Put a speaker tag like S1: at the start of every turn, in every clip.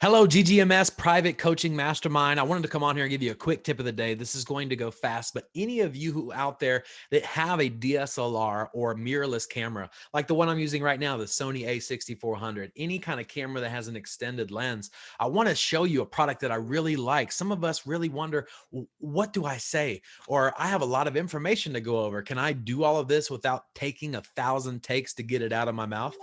S1: Hello, GGMS Private Coaching Mastermind. I wanted to come on here and give you a quick tip of the day. This is going to go fast, but any of you who out there that have a DSLR or mirrorless camera, like the one I'm using right now, the Sony a6400, any kind of camera that has an extended lens, I want to show you a product that I really like. Some of us really wonder, what do I say? Or I have a lot of information to go over. Can I do all of this without taking 1,000 takes to get it out of my mouth?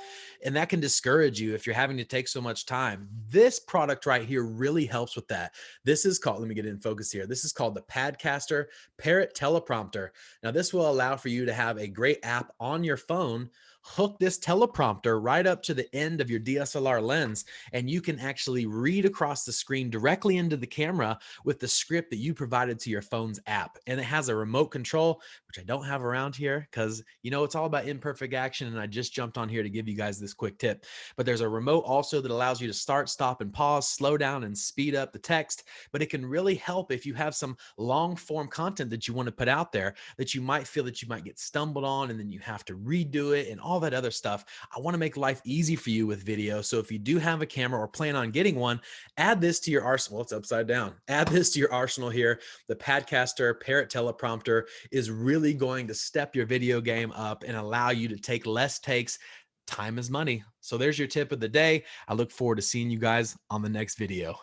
S1: And that can discourage you if you're having to take so much time. This product right here really helps with that. This is called, let me get in focus here. This is called the Padcaster Parrot Teleprompter. Now, this will allow for you to have a great app on your phone, hook this teleprompter right up to the end of your DSLR lens, and you can actually read across the screen directly into the camera with the script that you provided to your phone's app. And it has a remote control, which I don't have around here because, you know, it's all about imperfect action. And I just jumped on here to give you guys this quick tip. But there's a remote also that allows you to start, stop, and pause, slow down, and speed up the text. But it can really help if you have some long form content that you want to put out there that you might feel that you might get stumbled on and then you have to redo it and all that other stuff. I want to make life easy for you with video. So if you do have a camera or plan on getting one, add this to your arsenal. It's upside down. Add this to your arsenal here. The Padcaster Parrot Teleprompter is really going to step your video game up and allow you to take less takes. Time is money. So there's your tip of the day. I look forward to seeing you guys on the next video.